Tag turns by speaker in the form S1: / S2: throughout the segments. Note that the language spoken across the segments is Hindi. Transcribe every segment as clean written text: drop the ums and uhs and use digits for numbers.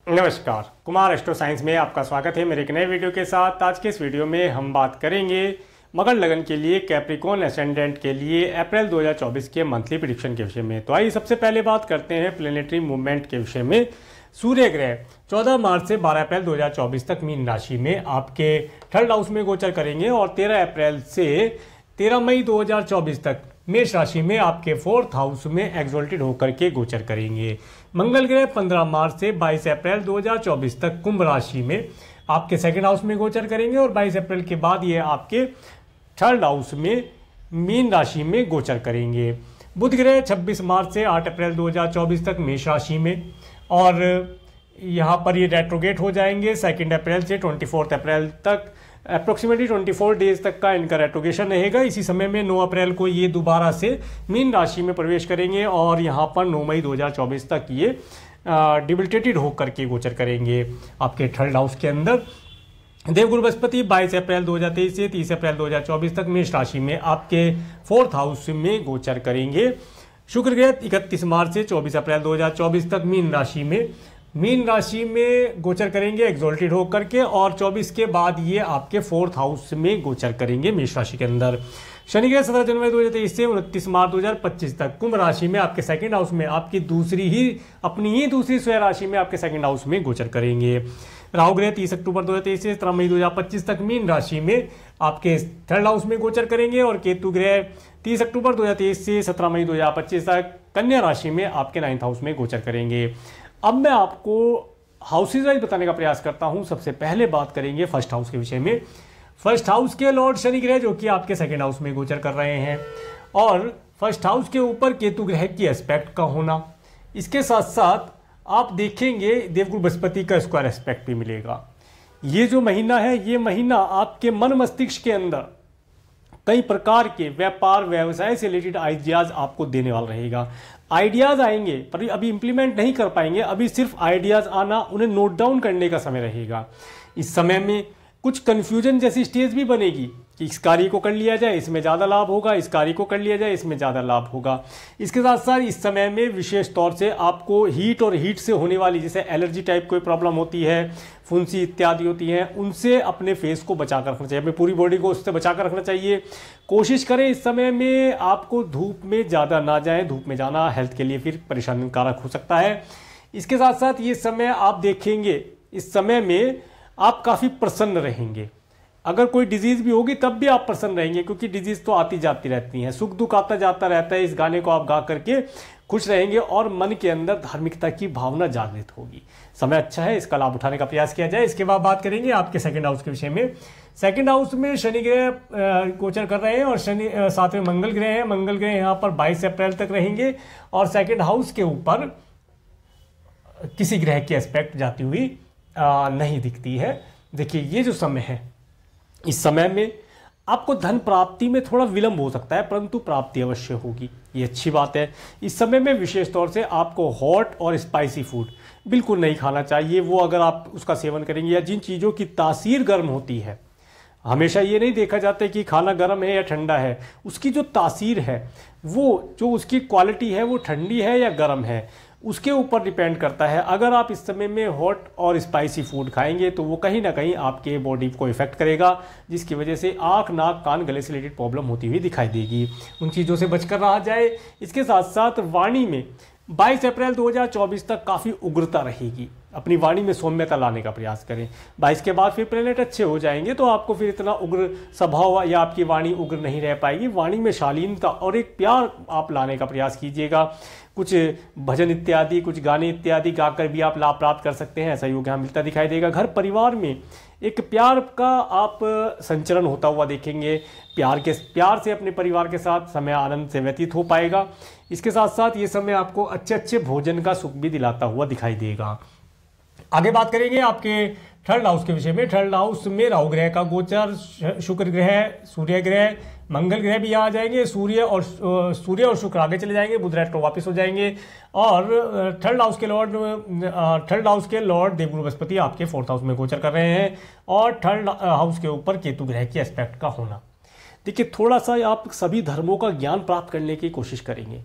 S1: नमस्कार, कुमार एस्ट्रो साइंस में आपका स्वागत है मेरे एक नए वीडियो के साथ। आज के इस वीडियो में हम बात करेंगे मकर लगन के लिए कैप्रिकॉर्न एसेंडेंट के लिए अप्रैल 2024 के मंथली प्रेडिक्शन के विषय में। तो आइए सबसे पहले बात करते हैं प्लेनेटरी मूवमेंट के विषय में। सूर्य ग्रह 14 मार्च से 12 अप्रैल 2024 तक मीन राशि में आपके थर्ड हाउस में गोचर करेंगे और 13 अप्रैल से 13 मई 2024 तक मेष राशि में आपके फोर्थ हाउस में एक्सोल्टेड होकर के गोचर करेंगे। मंगल ग्रह 15 मार्च से 22 अप्रैल 2024 तक कुंभ राशि में आपके सेकंड हाउस में गोचर करेंगे और 22 अप्रैल के बाद ये आपके थर्ड हाउस में मीन राशि में गोचर करेंगे। बुध ग्रह 26 मार्च से 8 अप्रैल 2024 तक मेष राशि में और यहाँ पर ये रेट्रोगेट हो जाएंगे 2 अप्रैल से 24 अप्रैल तक। अप्रोक्सीमेटली 24 डेज तक का इनका रेट्रोगेशन रहेगा। इसी समय में 9 अप्रैल को ये दोबारा से मीन राशि में प्रवेश करेंगे और यहाँ पर 9 मई 2024 तक ये डिबिलिटेटेड होकर के गोचर करेंगे आपके थर्ड हाउस के अंदर। देवगुरु बृहस्पति 22 अप्रैल 2023 से 30 अप्रैल 2024 तक मेष राशि में आपके फोर्थ हाउस में गोचर करेंगे। शुक्र ग्रह 31 मार्च से 24 अप्रैल 2024 तक मीन राशि में गोचर करेंगे एक्सोल्टेड होकर के और 24 के बाद ये आपके फोर्थ हाउस में गोचर करेंगे मेष राशि के अंदर। शनि ग्रह 17 जनवरी 2023 से 29 मार्च 2025 तक कुंभ राशि में आपके सेकंड हाउस में आपकी अपनी ही दूसरी स्वयं राशि में आपके सेकंड हाउस में गोचर करेंगे। राहु ग्रह 30 अक्टूबर 2023 से 17 मई 2025 तक मीन राशि में आपके थर्ड हाउस में गोचर करेंगे और केतु ग्रह 30 अक्टूबर 2023 से 17 मई 2025 तक कन्या राशि में आपके 9th हाउस में गोचर करेंगे। अब मैं आपको हाउसेज वाइज बताने का प्रयास करता हूं। सबसे पहले बात करेंगे फर्स्ट हाउस के विषय में। फर्स्ट हाउस के लॉर्ड शनि ग्रह जो कि आपके सेकंड हाउस में गोचर कर रहे हैं और फर्स्ट हाउस के ऊपर केतु ग्रह की एस्पेक्ट का होना, इसके साथ साथ आप देखेंगे देवगुरु बृहस्पति का स्क्वायर एस्पेक्ट भी मिलेगा। ये जो महीना है ये महीना आपके मन मस्तिष्क के अंदर कई प्रकार के व्यापार व्यवसाय से रिलेटेड आइडियाज आपको देने वाला रहेगा। आइडियाज आएंगे पर अभी इंप्लीमेंट नहीं कर पाएंगे, अभी सिर्फ आइडियाज आना, उन्हें नोट डाउन करने का समय रहेगा। इस समय में कुछ कंफ्यूजन जैसी स्टेज भी बनेगी कि इस कार्य को कर लिया जाए इसमें ज़्यादा लाभ होगा, इस कार्य को कर लिया जाए इसमें ज़्यादा लाभ होगा। इसके साथ साथ इस समय में विशेष तौर से आपको हीट से होने वाली जैसे एलर्जी टाइप कोई प्रॉब्लम होती है, फुंसी इत्यादि होती हैं, उनसे अपने फेस को बचा कर रखना चाहिए, अपनी पूरी बॉडी को उससे बचा कर रखना चाहिए। कोशिश करें इस समय में आपको धूप में ज़्यादा ना जाएं, धूप में जाना हेल्थ के लिए फिर परेशानी कारक हो सकता है। इसके साथ साथ ये समय आप देखेंगे इस समय में आप काफ़ी प्रसन्न रहेंगे। अगर कोई डिजीज़ भी होगी तब भी आप प्रसन्न रहेंगे क्योंकि डिजीज़ तो आती जाती रहती हैं, सुख दुख आता जाता रहता है। इस गाने को आप गा करके खुश रहेंगे और मन के अंदर धार्मिकता की भावना जागृत होगी। समय अच्छा है, इसका लाभ उठाने का प्रयास किया जाए। इसके बाद बात करेंगे आपके सेकंड हाउस के विषय में। सेकंड हाउस में शनि ग्रह गोचर कर रहे हैं और शनि साथ में मंगल ग्रह है। मंगल ग्रह यहाँ पर 22 अप्रैल तक रहेंगे और सेकंड हाउस के ऊपर किसी ग्रह की एस्पेक्ट जाती हुई नहीं दिखती है। देखिए ये जो समय है इस समय में आपको धन प्राप्ति में थोड़ा विलंब हो सकता है परंतु प्राप्ति अवश्य होगी, ये अच्छी बात है। इस समय में विशेष तौर से आपको हॉट और स्पाइसी फूड बिल्कुल नहीं खाना चाहिए। वो अगर आप उसका सेवन करेंगे या जिन चीज़ों की तासीर गर्म होती है, हमेशा ये नहीं देखा जाता कि खाना गर्म है या ठंडा है, उसकी जो तासीर है वो जो उसकी क्वालिटी है वो ठंडी है या गर्म है उसके ऊपर डिपेंड करता है। अगर आप इस समय में हॉट और स्पाइसी फूड खाएंगे तो वो कहीं ना कहीं आपके बॉडी को इफेक्ट करेगा, जिसकी वजह से आँख नाक कान गले से रिलेटेड प्रॉब्लम होती हुई दिखाई देगी। उन चीज़ों से बचकर रहा जाए। इसके साथ साथ वाणी में 22 अप्रैल 2024 तक काफ़ी उग्रता रहेगी, अपनी वाणी में सौम्यता लाने का प्रयास करें। 22 के बाद फिर प्लेनेट अच्छे हो जाएंगे तो आपको फिर इतना उग्र स्वभाव या आपकी वाणी उग्र नहीं रह पाएगी। वाणी में शालीनता और एक प्यार आप लाने का प्रयास कीजिएगा। कुछ भजन इत्यादि, कुछ गाने इत्यादि गाकर भी आप लाभ प्राप्त कर सकते हैं, ऐसा योग यहाँ मिलता दिखाई देगा। घर परिवार में एक प्यार का आप संचरण होता हुआ देखेंगे। प्यार से अपने परिवार के साथ समय आनंद से व्यतीत हो पाएगा। इसके साथ साथ ये समय आपको अच्छे अच्छे भोजन का सुख भी दिलाता हुआ दिखाई देगा। आगे बात करेंगे आपके थर्ड हाउस के विषय में। थर्ड हाउस में राहु ग्रह का गोचर, शुक्र ग्रह, सूर्य ग्रह, मंगल ग्रह भी आ जाएंगे। सूर्य और शुक्र आगे चले जाएंगे, बुध रेट्रो वापस हो जाएंगे और थर्ड हाउस के लॉर्ड देवगुरु बृहस्पति आपके फोर्थ हाउस में गोचर कर रहे हैं और थर्ड हाउस के ऊपर केतु ग्रह की एस्पेक्ट का होना। देखिए थोड़ा सा आप सभी धर्मों का ज्ञान प्राप्त करने की कोशिश करेंगे,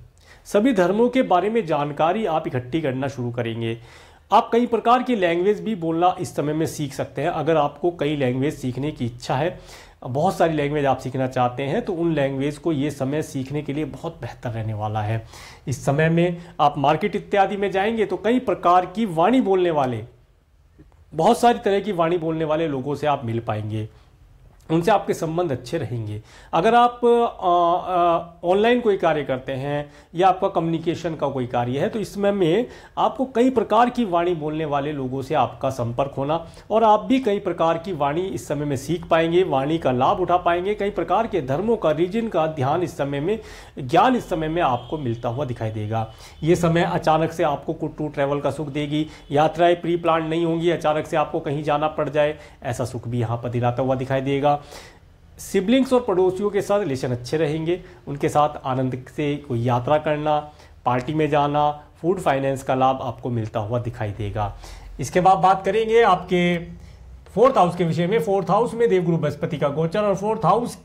S1: सभी धर्मों के बारे में जानकारी आप इकट्ठी करना शुरू करेंगे आप कई प्रकार की लैंग्वेज भी बोलना इस समय में सीख सकते हैं। अगर आपको कई लैंग्वेज सीखने की इच्छा है, बहुत सारी लैंग्वेज आप सीखना चाहते हैं, तो उन लैंग्वेज को ये समय सीखने के लिए बहुत बेहतर रहने वाला है। इस समय में आप मार्केट इत्यादि में जाएंगे तो कई प्रकार की वाणी बोलने वाले, बहुत सारी तरह की वाणी बोलने वाले लोगों से आप मिल पाएंगे, उनसे आपके संबंध अच्छे रहेंगे। अगर आप ऑनलाइन कोई कार्य करते हैं या आपका कम्युनिकेशन का कोई कार्य है, तो इस समय में आपको कई प्रकार की वाणी बोलने वाले लोगों से आपका संपर्क होना, और आप भी कई प्रकार की वाणी इस समय में सीख पाएंगे, वाणी का लाभ उठा पाएंगे। कई प्रकार के धर्मों का, रीजन का ध्यान इस समय में, ज्ञान इस समय में आपको मिलता हुआ दिखाई देगा। ये समय अचानक से आपको टू ट्रैवल का सुख देगी, यात्राएं प्री प्लान नहीं होंगी, अचानक से आपको कहीं जाना पड़ जाए, ऐसा सुख भी यहाँ पर दिलाता हुआ दिखाई देगा। सिबलिंग्स और पड़ोसियों के साथ रिलेशन अच्छे रहेंगे, उनके साथ आनंद से कोई यात्रा करना, पार्टी में जाना, फूड फाइनेंस का लाभ आपको मिलता हुआ दिखाई देगा। इसके बाद बात करेंगे आपके 4th हाउस के विषय में। 4th हाउस में देवगुरु बृहस्पति का गोचर, और 4th हाउस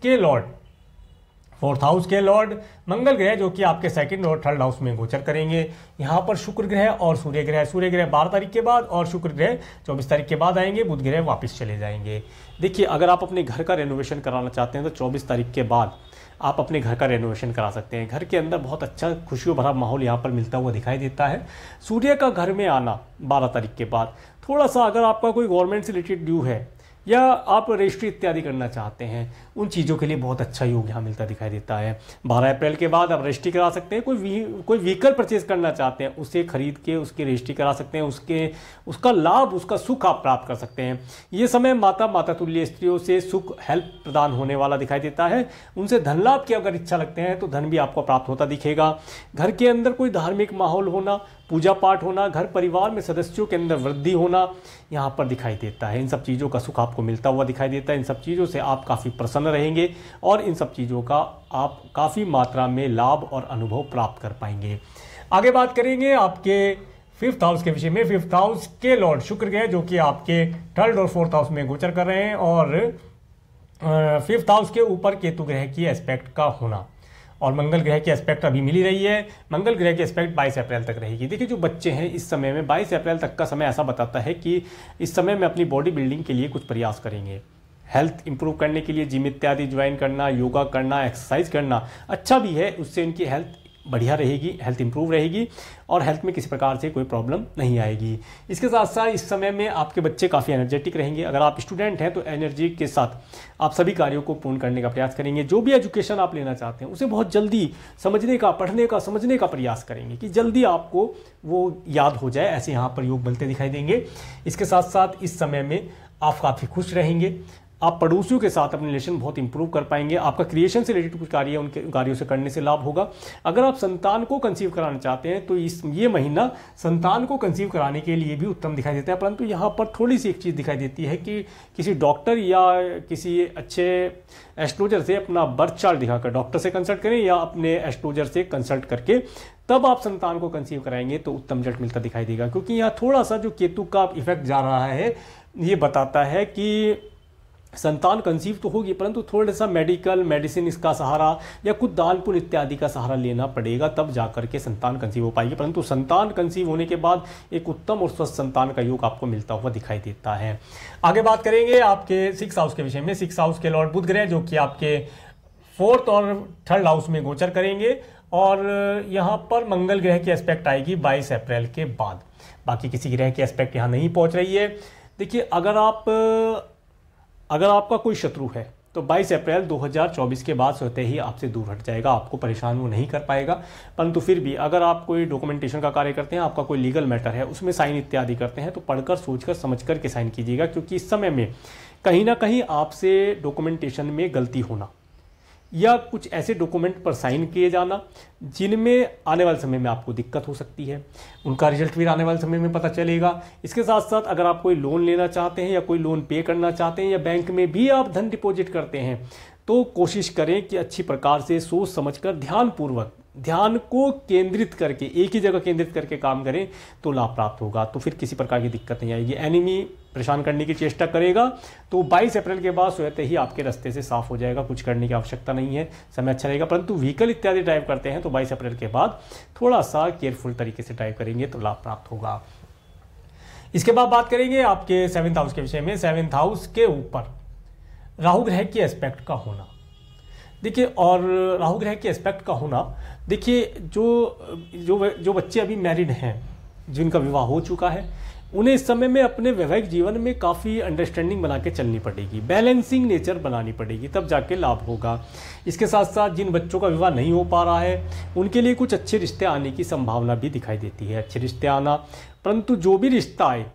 S1: के लॉर्ड मंगल ग्रह जो कि आपके 2nd और 3rd हाउस में गोचर करेंगे। यहाँ पर शुक्र ग्रह और सूर्य ग्रह 12 तारीख के बाद और शुक्र ग्रह 24 तारीख के बाद आएंगे, बुध ग्रह वापस चले जाएंगे। देखिए, अगर आप अपने घर का रेनोवेशन कराना चाहते हैं तो 24 तारीख के बाद आप अपने घर का रेनोवेशन करा सकते हैं। घर के अंदर बहुत अच्छा खुशियों भरा माहौल यहाँ पर मिलता हुआ दिखाई देता है। सूर्य का घर में आना 12 तारीख के बाद, थोड़ा सा अगर आपका कोई गवर्नमेंट से रिलेटेड ड्यू है या आप रजिस्ट्री इत्यादि करना चाहते हैं, उन चीज़ों के लिए बहुत अच्छा योग यहाँ मिलता दिखाई देता है। 12 अप्रैल के बाद आप रजिस्ट्री करा सकते हैं। कोई व्हीकल परचेज करना चाहते हैं, उसे खरीद के उसकी रजिस्ट्री करा सकते हैं, उसका लाभ, उसका सुख आप प्राप्त कर सकते हैं। ये समय माता तुल्य स्त्रियों से सुख, हेल्प प्रदान होने वाला दिखाई देता है। उनसे धन लाभ की अगर इच्छा लगते हैं तो धन भी आपको प्राप्त होता दिखेगा। घर के अंदर कोई धार्मिक माहौल होना, पूजा पाठ होना, घर परिवार में सदस्यों के अंदर वृद्धि होना यहाँ पर दिखाई देता है। इन सब चीज़ों का सुख आपको मिलता हुआ दिखाई देता है। इन सब चीज़ों से आप काफ़ी प्रसन्न रहेंगे और इन सब चीज़ों का आप काफ़ी मात्रा में लाभ और अनुभव प्राप्त कर पाएंगे। आगे बात करेंगे आपके 5th हाउस के विषय में। 5th हाउस के लॉर्ड शुक्र ग्रह जो कि आपके 3rd और 4th हाउस में गोचर कर रहे हैं, और 5th हाउस के ऊपर केतु ग्रह की एस्पेक्ट का होना, और मंगल ग्रह की एस्पेक्ट अभी मिल ही रही है। मंगल ग्रह की एस्पेक्ट 22 अप्रैल तक रहेगी। देखिए, जो बच्चे हैं इस समय में 22 अप्रैल तक का समय ऐसा बताता है कि इस समय में अपनी बॉडी बिल्डिंग के लिए कुछ प्रयास करेंगे। हेल्थ इंप्रूव करने के लिए जिम इत्यादि ज्वाइन करना, योगा करना, एक्सरसाइज करना अच्छा भी है, उससे इनकी हेल्थ बढ़िया रहेगी, हेल्थ इंप्रूव रहेगी और हेल्थ में किसी प्रकार से कोई प्रॉब्लम नहीं आएगी। इसके साथ साथ इस समय में आपके बच्चे काफ़ी एनर्जेटिक रहेंगे। अगर आप स्टूडेंट हैं तो एनर्जी के साथ आप सभी कार्यों को पूर्ण करने का प्रयास करेंगे। जो भी एजुकेशन आप लेना चाहते हैं उसे बहुत जल्दी समझने का, पढ़ने का, समझने का प्रयास करेंगे कि जल्दी आपको वो याद हो जाए। ऐसे यहाँ पर योग बनते दिखाई देंगे। इसके साथ साथ इस समय में आप काफ़ी खुश रहेंगे। आप पड़ोसियों के साथ अपने रिलेशन बहुत इंप्रूव कर पाएंगे। आपका क्रिएशन से रिलेटेड कुछ कार्य है, उनके कार्यों से करने से लाभ होगा। अगर आप संतान को कंसीव कराना चाहते हैं तो ये महीना संतान को कंसीव कराने के लिए भी उत्तम दिखाई देता है। परंतु यहाँ पर थोड़ी सी एक चीज़ दिखाई देती है कि किसी डॉक्टर या किसी अच्छे एस्ट्रोलॉजर से अपना बर्थ चार्ट दिखाकर डॉक्टर से कंसल्ट करें या अपने एस्ट्रोलॉजर से कंसल्ट करके तब आप संतान को कंसीव कराएंगे तो उत्तम रिजल्ट मिलता दिखाई देगा। क्योंकि यहाँ थोड़ा सा जो केतु का इफेक्ट जा रहा है, ये बताता है कि संतान कंसीव तो होगी परंतु थोड़ा सा मेडिसिन इसका सहारा या कुछ दान पुण्य इत्यादि का सहारा लेना पड़ेगा, तब जाकर के संतान कंसीव हो पाएगी। परंतु संतान कंसीव होने के बाद एक उत्तम और स्वस्थ संतान का योग आपको मिलता हुआ दिखाई देता है। आगे बात करेंगे आपके 6th हाउस के विषय में। 6th हाउस के लॉर्ड बुध ग्रह जो कि आपके 4th और 3rd हाउस में गोचर करेंगे, और यहाँ पर मंगल ग्रह की एस्पेक्ट आएगी 22 अप्रैल के बाद। बाकी किसी ग्रह की एस्पेक्ट यहाँ नहीं पहुँच रही है। देखिए, अगर आपका कोई शत्रु है तो 22 अप्रैल 2024 के बाद स्वतः ही आपसे दूर हट जाएगा, आपको परेशान वो नहीं कर पाएगा। परंतु फिर भी अगर आप कोई डॉक्यूमेंटेशन का कार्य करते हैं, आपका कोई लीगल मैटर है, उसमें साइन इत्यादि करते हैं तो पढ़कर सोचकर समझकर के साइन कीजिएगा। क्योंकि इस समय में कहीं ना कहीं आपसे डॉक्यूमेंटेशन में गलती होना या कुछ ऐसे डॉक्यूमेंट पर साइन किए जाना जिनमें आने वाले समय में आपको दिक्कत हो सकती है, उनका रिजल्ट भी आने वाले समय में पता चलेगा। इसके साथ साथ अगर आप कोई लोन लेना चाहते हैं या कोई लोन पे करना चाहते हैं या बैंक में भी आप धन डिपॉजिट करते हैं तो कोशिश करें कि अच्छी प्रकार से सोच समझकर ध्यानपूर्वक, ध्यान को केंद्रित करके, एक ही जगह केंद्रित करके काम करें तो लाभ प्राप्त होगा। तो फिर किसी प्रकार की दिक्कत नहीं आएगी। एनिमी परेशान करने की चेष्टा करेगा तो 22 अप्रैल के बाद स्वतः ही आपके रास्ते से साफ हो जाएगा, कुछ करने की आवश्यकता नहीं है, समय अच्छा रहेगा। परंतु व्हीकल इत्यादि ड्राइव करते हैं तो 22 अप्रैल के बाद थोड़ा सा केयरफुल तरीके से ड्राइव करेंगे तो लाभ प्राप्त होगा। इसके बाद बात करेंगे आपके 7th हाउस के विषय में। 7th हाउस के ऊपर राहु ग्रह की एस्पेक्ट का होना, देखिए, और राहु ग्रह के एस्पेक्ट का होना, देखिए, जो बच्चे अभी मैरिड हैं, जिनका विवाह हो चुका है, उन्हें इस समय में अपने वैवाहिक जीवन में काफ़ी अंडरस्टैंडिंग बना के चलनी पड़ेगी, बैलेंसिंग नेचर बनानी पड़ेगी, तब जाके लाभ होगा। इसके साथ साथ जिन बच्चों का विवाह नहीं हो पा रहा है, उनके लिए कुछ अच्छे रिश्ते आने की संभावना भी दिखाई देती है, अच्छे रिश्ते आना, परंतु जो भी रिश्ता आए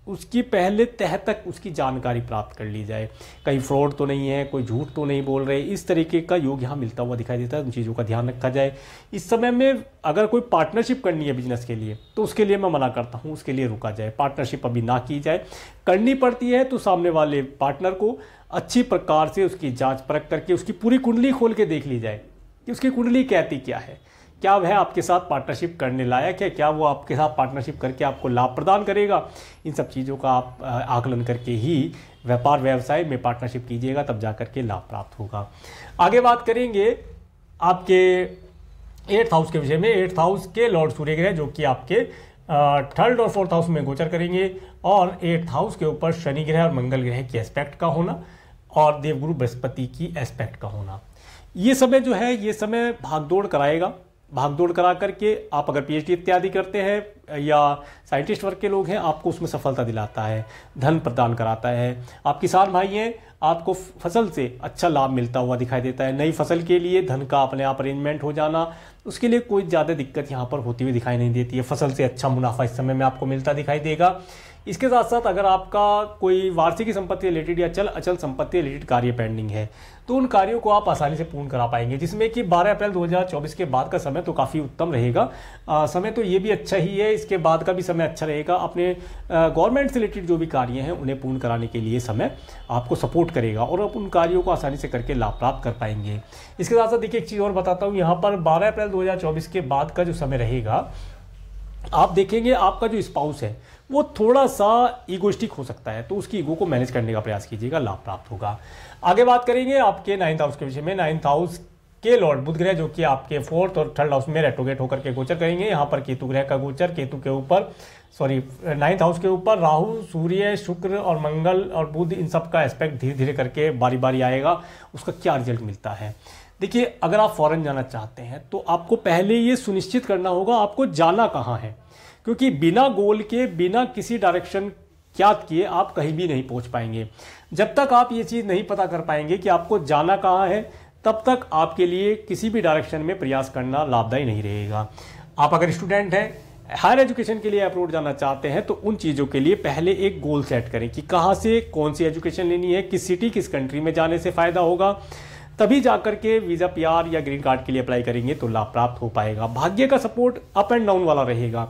S1: उसकी पहले तह तक उसकी जानकारी प्राप्त कर ली जाए, कहीं फ्रॉड तो नहीं है, कोई झूठ तो नहीं बोल रहे, इस तरीके का योग यहाँ मिलता हुआ दिखाई देता है। उन चीज़ों का ध्यान रखा जाए। इस समय में अगर कोई पार्टनरशिप करनी है बिजनेस के लिए, तो उसके लिए मैं मना करता हूँ, उसके लिए रुका जाए, पार्टनरशिप अभी ना की जाए। करनी पड़ती है तो सामने वाले पार्टनर को अच्छी प्रकार से उसकी जाँच परख करके उसकी पूरी कुंडली खोल के देख ली जाए कि उसकी कुंडली कहती क्या है, क्या वह आपके साथ पार्टनरशिप करने लायक है, क्या वो आपके साथ पार्टनरशिप करके आपको लाभ प्रदान करेगा। इन सब चीज़ों का आप आकलन करके ही व्यापार व्यवसाय में पार्टनरशिप कीजिएगा, तब जा करके लाभ प्राप्त होगा। आगे बात करेंगे आपके 8th हाउस के विषय में। 8th हाउस के लॉर्ड सूर्य ग्रह जो कि आपके 3rd और 4th हाउस में गोचर करेंगे, और 8th हाउस के ऊपर शनि ग्रह और मंगल ग्रह की एस्पेक्ट का होना और देवगुरु बृहस्पति की एस्पेक्ट का होना। ये समय जो है, ये समय भागदौड़ कराएगा। भागदौड़ करा करके आप अगर पीएचडी इत्यादि करते हैं या साइंटिस्ट वर्ग के लोग हैं, आपको उसमें सफलता दिलाता है, धन प्रदान कराता है। आप किसान भाई हैं, आपको फसल से अच्छा लाभ मिलता हुआ दिखाई देता है। नई फसल के लिए धन का अपने आप अरेंजमेंट हो जाना, उसके लिए कोई ज़्यादा दिक्कत यहाँ पर होती हुई दिखाई नहीं देती है। फसल से अच्छा मुनाफा इस समय में आपको मिलता दिखाई देगा। इसके साथ साथ अगर आपका कोई वार्षिकी संपत्ति रिलेटेड या चल अचल संपत्ति रिलेटेड कार्य पेंडिंग है, तो उन कार्यों को आप आसानी से पूर्ण करा पाएंगे, जिसमें कि 12 अप्रैल 2024 के बाद का समय तो काफ़ी उत्तम रहेगा। समय तो ये भी अच्छा ही है, इसके बाद का भी समय अच्छा रहेगा। अपने गवर्नमेंट से रिलेटेड जो भी कार्य हैं उन्हें पूर्ण कराने के लिए समय आपको सपोर्ट करेगा और आप उन कार्यों को आसानी से करके लाभ प्राप्त कर पाएंगे। इसके साथ साथ देखिए, एक चीज़ और बताता हूँ, यहाँ पर 12 अप्रैल 2024 के बाद का जो समय रहेगा, आप देखेंगे आपका जो स्पाउस है वो थोड़ा सा ईगोइस्टिक हो सकता है, तो उसकी ईगो को मैनेज करने का प्रयास कीजिएगा, लाभ प्राप्त होगा। आगे बात करेंगे आपके 9th हाउस के विषय में। 9th हाउस के लॉर्ड बुध ग्रह जो कि आपके 4th और 3rd हाउस में रेट्रोगेट होकर के गोचर करेंगे। यहाँ पर केतु ग्रह का गोचर, केतु के ऊपर 9th हाउस के ऊपर राहु, सूर्य, शुक्र और मंगल और बुध, इन सब का एस्पेक्ट धीरे धीरे करके बारी बारी आएगा। उसका क्या रिजल्ट मिलता है, देखिए, अगर आप फॉरेन जाना चाहते हैं तो आपको पहले ये सुनिश्चित करना होगा आपको जाना कहाँ है, क्योंकि बिना गोल के, बिना किसी डायरेक्शन ज्ञात किए आप कहीं भी नहीं पहुंच पाएंगे। जब तक आप ये चीज़ नहीं पता कर पाएंगे कि आपको जाना कहाँ है, तब तक आपके लिए किसी भी डायरेक्शन में प्रयास करना लाभदायी नहीं रहेगा। आप अगर स्टूडेंट हैं, हायर एजुकेशन के लिए अब्रॉड जाना चाहते हैं, तो उन चीज़ों के लिए पहले एक गोल सेट करें कि कहाँ से कौन सी एजुकेशन लेनी है, किस सिटी, किस कंट्री में जाने से फ़ायदा होगा। तभी जाकर के वीज़ा, पीआर या ग्रीन कार्ड के लिए अप्लाई करेंगे तो लाभ प्राप्त हो पाएगा। भाग्य का सपोर्ट अप एंड डाउन वाला रहेगा।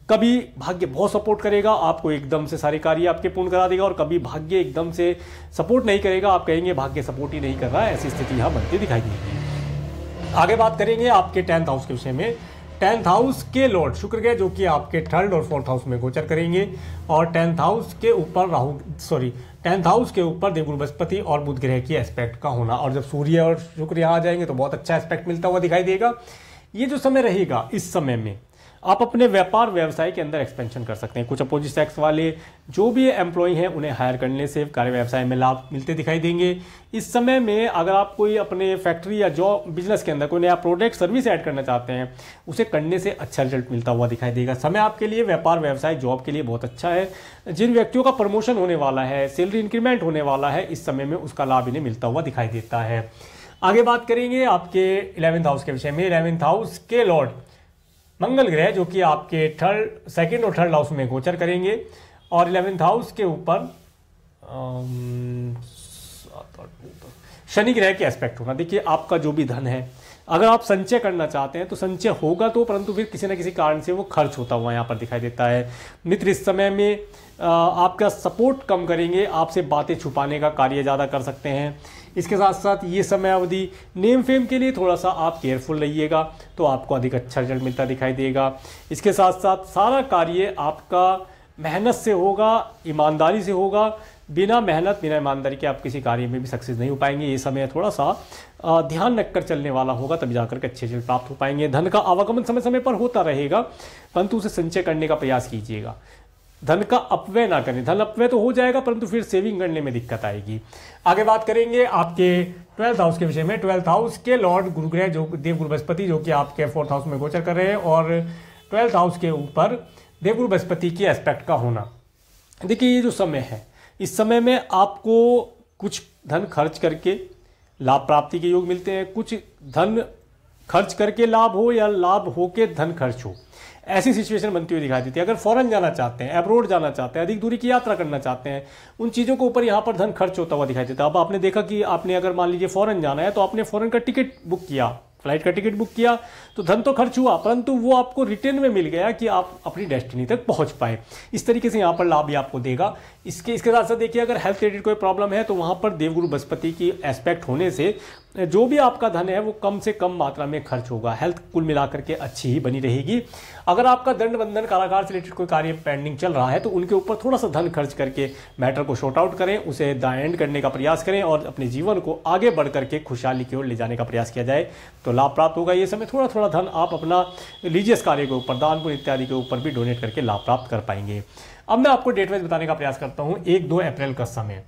S1: कभी भाग्य बहुत सपोर्ट करेगा, आपको एकदम से सारे कार्य आपके पूर्ण करा देगा, और कभी भाग्य एकदम से सपोर्ट नहीं करेगा, आप कहेंगे भाग्य सपोर्ट ही नहीं कर रहा है। ऐसी स्थिति यहाँ बनती दिखाई देगी। आगे बात करेंगे आपके 10th हाउस के विषय में। 10th हाउस के लॉर्ड शुक्र ग्रह जो कि आपके 3rd और 4th हाउस में गोचर करेंगे, और 10th हाउस के ऊपर 10th हाउस के ऊपर देवगुरु बृहस्पति और बुध ग्रह की एस्पेक्ट का होना। और जब सूर्य और शुक्र यहाँ आ जाएंगे तो बहुत अच्छा एस्पेक्ट मिलता हुआ दिखाई देगा। ये जो समय रहेगा, इस समय में आप अपने व्यापार व्यवसाय के अंदर एक्सपेंशन कर सकते हैं। कुछ अपोजिट सेक्स वाले जो भी एम्प्लॉय हैं, उन्हें हायर करने से कार्य व्यवसाय में लाभ मिलते दिखाई देंगे। इस समय में अगर आप कोई अपने फैक्ट्री या जॉब बिजनेस के अंदर कोई नया प्रोडक्ट सर्विस ऐड करना चाहते हैं, उसे करने से अच्छा रिजल्ट मिलता हुआ दिखाई देगा। समय आपके लिए व्यापार व्यवसाय जॉब के लिए बहुत अच्छा है। जिन व्यक्तियों का प्रमोशन होने वाला है, सैलरी इंक्रीमेंट होने वाला है, इस समय में उसका लाभ इन्हें मिलता हुआ दिखाई देता है। आगे बात करेंगे आपके 11th हाउस के विषय में। 11th हाउस के लॉर्ड मंगल ग्रह जो कि आपके 2nd और 3rd हाउस में गोचर करेंगे, और 11th हाउस के ऊपर शनि ग्रह के एस्पेक्ट होना। देखिए, आपका जो भी धन है, अगर आप संचय करना चाहते हैं तो संचय होगा तो, परंतु फिर किसी न किसी कारण से वो खर्च होता हुआ यहाँ पर दिखाई देता है। मित्र इस समय में आपका सपोर्ट कम करेंगे, आपसे बातें छुपाने का कार्य ज़्यादा कर सकते हैं। इसके साथ साथ ये समय अवधि नेम फेम के लिए थोड़ा सा आप केयरफुल रहिएगा, तो आपको अधिक अच्छा रिजल्ट मिलता दिखाई देगा। इसके साथ साथ सारा कार्य आपका मेहनत से होगा, ईमानदारी से होगा। बिना मेहनत, बिना ईमानदारी के आप किसी कार्य में भी सक्सेस नहीं हो पाएंगे। ये समय थोड़ा सा ध्यान रखकर चलने वाला होगा, तब जाकर के अच्छे रिजल्ट प्राप्त हो पाएंगे। धन का आवागमन समय समय पर होता रहेगा, परंतु उसे संचय करने का प्रयास कीजिएगा। धन का अपव्यय ना करें। धन अपव्यय तो हो जाएगा परंतु फिर सेविंग करने में दिक्कत आएगी। आगे बात करेंगे आपके 12th हाउस के विषय में। 12th हाउस के लॉर्ड गुरुग्रह जो देवगुरु बृहस्पति जो कि आपके 4th हाउस में गोचर कर रहे हैं और 12th हाउस के ऊपर देवगुरु बृहस्पति के एस्पेक्ट का होना। देखिए ये जो समय है, इस समय में आपको कुछ धन खर्च करके लाभ प्राप्ति के योग मिलते हैं, कुछ धन खर्च करके लाभ हो या लाभ हो के धन खर्च हो, ऐसी सिचुएशन बनती हुई दिखाई देती है। अगर फॉरेन जाना चाहते हैं, अब्रोड जाना चाहते हैं, अधिक दूरी की यात्रा करना चाहते हैं, उन चीज़ों के ऊपर यहाँ पर धन खर्च होता हुआ दिखाई देता है। अब आपने देखा कि आपने अगर मान लीजिए फॉरेन जाना है तो आपने फॉरेन का टिकट बुक किया, फ्लाइट का टिकट बुक किया, तो धन तो खर्च हुआ परंतु वो आपको रिटर्न में मिल गया कि आप अपनी डेस्टिनी तक पहुंच पाए। इस तरीके से यहाँ पर लाभ भी आपको देगा। इसके साथ साथ देखिए अगर हेल्थ रिलेटेड कोई प्रॉब्लम है तो वहाँ पर देवगुरु बृहस्पति की एस्पेक्ट होने से जो भी आपका धन है वो कम से कम मात्रा में खर्च होगा। हेल्थ कुल मिलाकर के अच्छी ही बनी रहेगी। अगर आपका दंड बंधन कारागार से रिलेटेड कोई कार्य पेंडिंग चल रहा है तो उनके ऊपर थोड़ा सा धन खर्च करके मैटर को शॉर्ट आउट करें, उसे द एंड करने का प्रयास करें और अपने जीवन को आगे बढ़ करके खुशहाली की ओर ले जाने का प्रयास किया जाए तो लाभ प्राप्त होगा। ये समय थोड़ा थोड़ा धन आप अपना रिलीजियस कार्य के ऊपर, दान पुण्य इत्यादि के ऊपर भी डोनेट करके लाभ प्राप्त कर पाएंगे। अब मैं आपको डेट वाइज बताने का प्रयास करता हूँ। 1-2 अप्रैल का समय,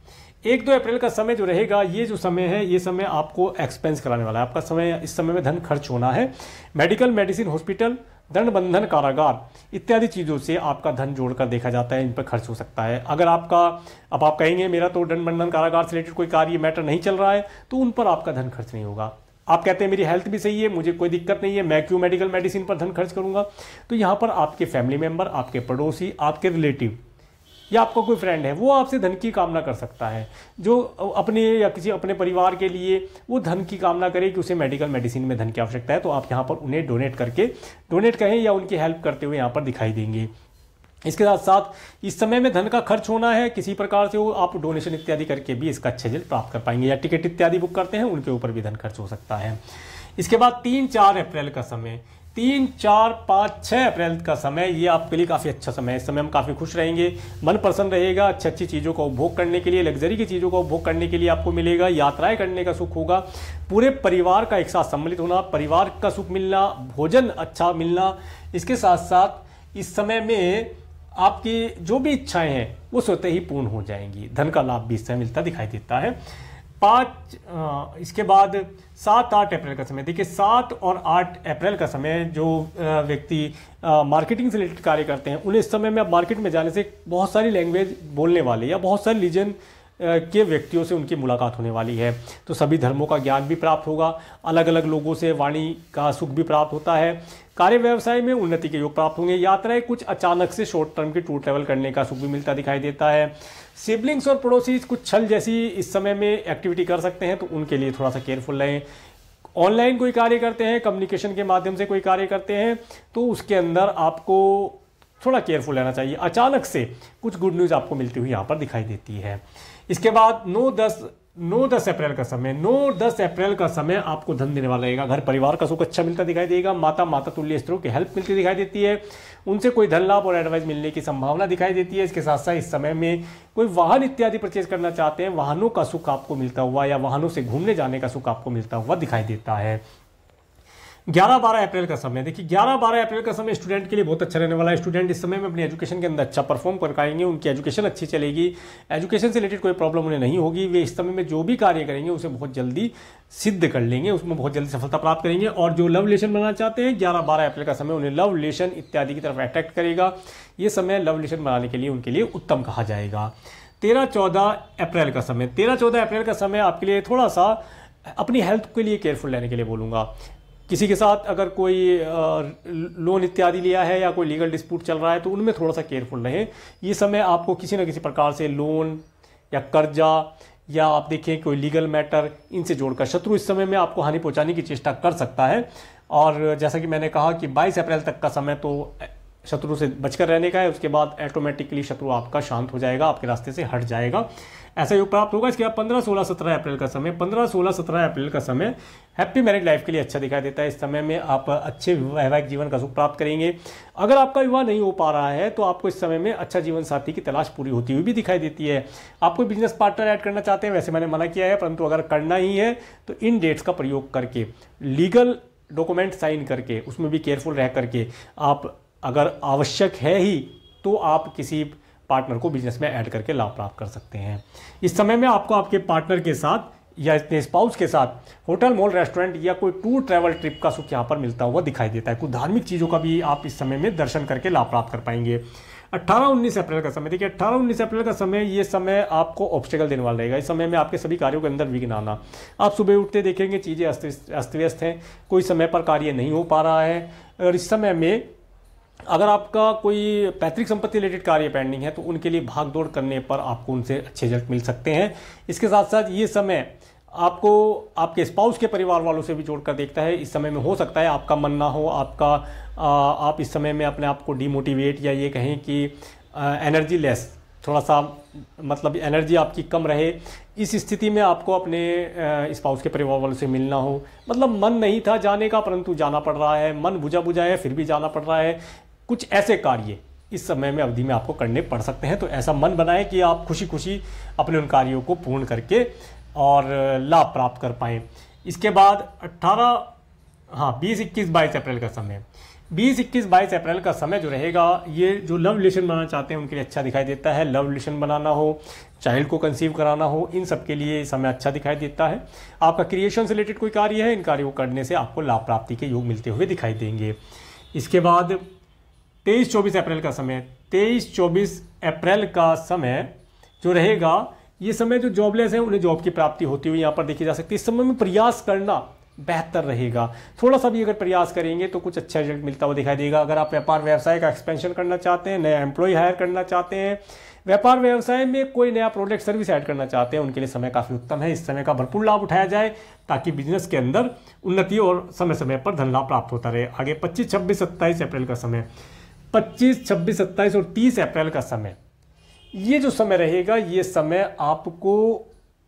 S1: 1-2 अप्रैल का समय जो रहेगा, ये जो समय है ये समय आपको एक्सपेंस कराने वाला है। आपका समय, इस समय में धन खर्च होना है। मेडिकल, मेडिसिन, हॉस्पिटल, दंड बंधन कारागार इत्यादि चीज़ों से आपका धन जोड़कर देखा जाता है, इन पर खर्च हो सकता है। अगर आपका, अब आप कहेंगे मेरा तो दंड बंधन कारागार से रिलेटेड कोई कार्य मैटर नहीं चल रहा है, तो उन पर आपका धन खर्च नहीं होगा। आप कहते हैं मेरी हेल्थ भी सही है, मुझे कोई दिक्कत नहीं है, मैं क्यों मेडिकल मेडिसिन पर धन खर्च करूंगा, तो यहाँ पर आपके फैमिली मेंबर, आपके पड़ोसी, आपके रिलेटिव या आपका कोई फ्रेंड है वो आपसे धन की कामना कर सकता है, जो अपने या किसी अपने परिवार के लिए वो धन की कामना करे कि उसे मेडिकल मेडिसिन में धन की आवश्यकता है, तो आप यहाँ पर उन्हें डोनेट कहें या उनकी हेल्प करते हुए यहाँ पर दिखाई देंगे। इसके साथ साथ इस समय में धन का खर्च होना है किसी प्रकार से, वो आप डोनेशन इत्यादि करके भी इसका अच्छा रिजल्ट प्राप्त कर पाएंगे, या टिकट इत्यादि बुक करते हैं उनके ऊपर भी धन खर्च हो सकता है। इसके बाद 3-4 अप्रैल का समय, 3, 4, 5, 6 अप्रैल का समय, ये आपके लिए काफ़ी अच्छा समय है। इस समय हम काफ़ी खुश रहेंगे, मन प्रसन्न रहेगा, अच्छी अच्छी चीज़ों का उपभोग करने के लिए, लग्जरी की चीज़ों का उपभोग करने के लिए आपको मिलेगा, यात्राएं करने का सुख होगा, पूरे परिवार का एक साथ सम्मिलित होना, परिवार का सुख मिलना, भोजन अच्छा मिलना। इसके साथ साथ इस समय में आपकी जो भी इच्छाएं हैं वो स्वतः ही पूर्ण हो जाएंगी। धन का लाभ भी इस समय मिलता दिखाई देता है। इसके बाद 7-8 अप्रैल का समय, देखिए 7 और 8 अप्रैल का समय जो व्यक्ति मार्केटिंग से रिलेटेड कार्य करते हैं उन्हें इस समय में, अब मार्केट में जाने से बहुत सारी लैंग्वेज बोलने वाले या बहुत सारे रीजन के व्यक्तियों से उनकी मुलाकात होने वाली है, तो सभी धर्मों का ज्ञान भी प्राप्त होगा, अलग अलग लोगों से वाणी का सुख भी प्राप्त होता है, कार्य व्यवसाय में उन्नति के योग प्राप्त होंगे, यात्राएं कुछ अचानक से शॉर्ट टर्म की टूर ट्रैवल करने का सुख भी मिलता दिखाई देता है। सिबलिंग्स और पड़ोसी कुछ छल जैसी इस समय में एक्टिविटी कर सकते हैं, तो उनके लिए थोड़ा सा केयरफुल रहें। ऑनलाइन कोई कार्य करते हैं, कम्युनिकेशन के माध्यम से कोई कार्य करते हैं, तो उसके अंदर आपको थोड़ा केयरफुल रहना चाहिए। अचानक से कुछ गुड न्यूज़ आपको मिलती हुई यहाँ पर दिखाई देती है। इसके बाद 9-10 अप्रैल का समय, 9-10 अप्रैल का समय आपको धन देने वाला रहेगा। घर परिवार का सुख अच्छा मिलता दिखाई देगा, माता तुल्य स्त्रों की हेल्प मिलती दिखाई देती है, उनसे कोई धन लाभ और एडवाइस मिलने की संभावना दिखाई देती है। इसके साथ साथ इस समय में कोई वाहन इत्यादि परचेज करना चाहते हैं, वाहनों का सुख आपको मिलता हुआ या वाहनों से घूमने जाने का सुख आपको मिलता हुआ दिखाई देता है। 11-12 अप्रैल का समय, देखिए 11-12 अप्रैल का समय स्टूडेंट के लिए बहुत अच्छा रहने वाला है। स्टूडेंट इस समय में अपनी एजुकेशन के अंदर अच्छा परफॉर्म कर पाएंगे, उनकी एजुकेशन अच्छी चलेगी, एजुकेशन से रिलेटेड कोई प्रॉब्लम उन्हें नहीं होगी। वे इस समय में जो भी कार्य करेंगे उसे बहुत जल्दी सिद्ध कर लेंगे, उसमें बहुत जल्दी सफलता प्राप्त करेंगे। और जो लव रिलेशन बनाना चाहते हैं 11-12 अप्रैल का समय उन्हें लव रिलेशन इत्यादि की तरफ अट्रैक्ट करेगा। ये समय लव रिलेशन बनाने के लिए उनके लिए उत्तम कहा जाएगा। 13-14 अप्रैल का समय, 13-14 अप्रैल का समय आपके लिए थोड़ा सा अपनी हेल्थ के लिए केयरफुल रहने के लिए बोलूँगा। किसी के साथ अगर कोई लोन इत्यादि लिया है या कोई लीगल डिस्प्यूट चल रहा है तो उनमें थोड़ा सा केयरफुल रहें। ये समय आपको किसी न किसी प्रकार से लोन या कर्जा या आप देखें कोई लीगल मैटर, इनसे जोड़कर शत्रु इस समय में आपको हानि पहुंचाने की चेष्टा कर सकता है। और जैसा कि मैंने कहा कि 22 अप्रैल तक का समय तो शत्रु से बचकर रहने का है, उसके बाद ऑटोमेटिकली शत्रु आपका शांत हो जाएगा, आपके रास्ते से हट जाएगा, ऐसा योग प्राप्त होगा। इसके बाद 15, 16, 17 अप्रैल का समय, 15, 16, 17 अप्रैल का समय हैप्पी मैरिड लाइफ के लिए अच्छा दिखाई देता है। इस समय में आप अच्छे वैवाहिक जीवन का सुख प्राप्त करेंगे। अगर आपका विवाह नहीं हो पा रहा है तो आपको इस समय में अच्छा जीवन साथी की तलाश पूरी होती हुई भी दिखाई देती है। आप कोई बिजनेस पार्टनर ऐड करना चाहते हैं, वैसे मैंने मना किया है, परंतु अगर करना ही है तो इन डेट्स का प्रयोग करके, लीगल डॉक्यूमेंट साइन करके, उसमें भी केयरफुल रह करके, आप अगर आवश्यक है ही तो आप किसी पार्टनर को बिजनेस में ऐड करके लाभ प्राप्त कर सकते हैं। इस समय में आपको आपके पार्टनर के साथ या अपने स्पाउस के साथ होटल, मॉल, रेस्टोरेंट या कोई टूर ट्रैवल ट्रिप का सुख यहाँ पर मिलता हुआ दिखाई देता है। कुछ धार्मिक चीज़ों का भी आप इस समय में दर्शन करके लाभ प्राप्त कर पाएंगे। 18-19 अप्रैल का समय देखिए, 18-19 अप्रैल का समय, ये समय आपको ऑब्स्टेकल देने वाला रहेगा। इस समय में आपके सभी कार्यों के अंदर विघ्न आना, आप सुबह उठते देखेंगे चीज़ें अस्त व्यस्त हैं, कोई समय पर कार्य नहीं हो पा रहा है। और इस समय में अगर आपका कोई पैतृक संपत्ति रिलेटेड कार्य पेंडिंग है तो उनके लिए भाग दौड़ करने पर आपको उनसे अच्छे रिजल्ट मिल सकते हैं। इसके साथ साथ ये समय आपको आपके स्पाउस के परिवार वालों से भी जोड़कर देखता है। इस समय में हो सकता है आपका मन ना हो, आप इस समय में अपने आप को डिमोटिवेट या ये कहें कि एनर्जी लेस, थोड़ा सा मतलब एनर्जी आपकी कम रहे। इस स्थिति में आपको अपने स्पाउस के परिवार वालों से मिलना हो, मतलब मन नहीं था जाने का परंतु जाना पड़ रहा है, मन बुझा बुझा है फिर भी जाना पड़ रहा है। कुछ ऐसे कार्य इस समय में अवधि में आपको करने पड़ सकते हैं। तो ऐसा मन बनाएं कि आप खुशी खुशी अपने उन कार्यों को पूर्ण करके और लाभ प्राप्त कर पाएँ। इसके बाद 20, 21, 22 अप्रैल का समय, 20, 21, 22 अप्रैल का समय जो रहेगा, ये जो लव रिलेशन बनाना चाहते हैं उनके लिए अच्छा दिखाई देता है। लव रिलेशन बनाना हो, चाइल्ड को कंसीव कराना हो, इन सब के लिए समय अच्छा दिखाई देता है। आपका क्रिएशन से रिलेटेड कोई कार्य है, इन कार्यों को करने से आपको लाभ प्राप्ति के योग मिलते हुए दिखाई देंगे। इसके बाद 23-24 अप्रैल का समय, 23-24 अप्रैल का समय जो रहेगा, ये समय जो जॉबलेस है उन्हें जॉब की प्राप्ति होती हुई यहाँ पर देखी जा सकती है। इस समय में प्रयास करना बेहतर रहेगा, थोड़ा सा भी अगर प्रयास करेंगे तो कुछ अच्छा रिजल्ट मिलता हुआ दिखाई देगा। अगर आप व्यापार व्यवसाय का एक्सपेंशन करना चाहते हैं, नया एम्प्लॉय हायर करना चाहते हैं, व्यापार व्यवसाय में कोई नया प्रोडक्ट सर्विस ऐड करना चाहते हैं, उनके लिए समय काफ़ी उत्तम है। इस समय का भरपूर लाभ उठाया जाए ताकि बिजनेस के अंदर उन्नति और समय समय पर धन लाभ प्राप्त होता रहे। आगे 25, 26, 27 अप्रैल का समय, 25, 26, 27 और 30 अप्रैल का समय, ये जो समय रहेगा, ये समय आपको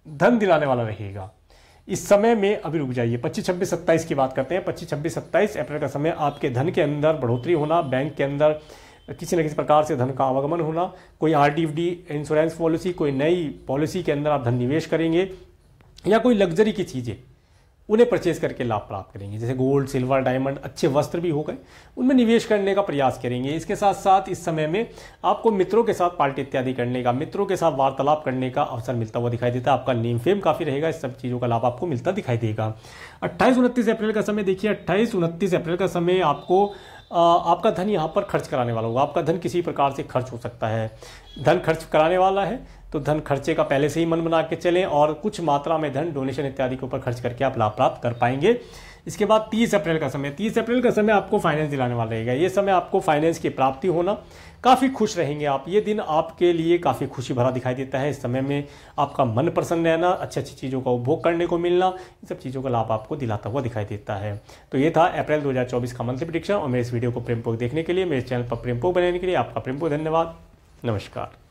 S1: धन दिलाने वाला रहेगा। इस समय में अभी रुक जाइए, 25, 26, 27 की बात करते हैं। 25, 26, 27 अप्रैल का समय आपके धन के अंदर बढ़ोतरी होना, बैंक के अंदर किसी न किसी प्रकार से धन का आवागमन होना, कोई आरडीएफडी इंश्योरेंस पॉलिसी, कोई नई पॉलिसी के अंदर आप धन निवेश करेंगे या कोई लग्जरी की चीज़ें उन्हें परचेज करके लाभ प्राप्त करेंगे। जैसे गोल्ड, सिल्वर, डायमंड, अच्छे वस्त्र भी हो गए, उनमें निवेश करने का प्रयास करेंगे। इसके साथ साथ इस समय में आपको मित्रों के साथ पार्टी इत्यादि करने का, मित्रों के साथ वार्तालाप करने का अवसर मिलता हुआ दिखाई देता है। आपका नेम फेम काफ़ी रहेगा, इस सब चीज़ों का लाभ आपको मिलता दिखाई देगा। 28-29 अप्रैल का समय देखिए, 28-29 अप्रैल का समय आपको आपका धन यहाँ पर खर्च कराने वाला होगा। आपका धन किसी प्रकार से खर्च हो सकता है, धन खर्च कराने वाला है तो धन खर्चे का पहले से ही मन बना के चलें और कुछ मात्रा में धन डोनेशन इत्यादि के ऊपर खर्च करके आप लाभ प्राप्त कर पाएंगे। इसके बाद 30 अप्रैल का समय, 30 अप्रैल का समय आपको फाइनेंस दिलाने वाला रहेगा। ये समय आपको फाइनेंस की प्राप्ति होना, काफ़ी खुश रहेंगे आप। ये दिन आपके लिए काफ़ी खुशी भरा दिखाई देता है। इस समय में आपका मन प्रसन्न रहना, अच्छी अच्छी चीज़ों का उपभोग करने को मिलना, इन सब चीज़ों का लाभ आपको दिलाता हुआ दिखाई देता है। तो ये था अप्रैल 2024 का मंथली प्रेडिक्शन। और मेरे इस वीडियो को प्रेमपूर्वक देखने के लिए, मेरे चैनल पर प्रेमपूर्वक बनाने के लिए आपका प्रेमपूर्वक धन्यवाद। नमस्कार।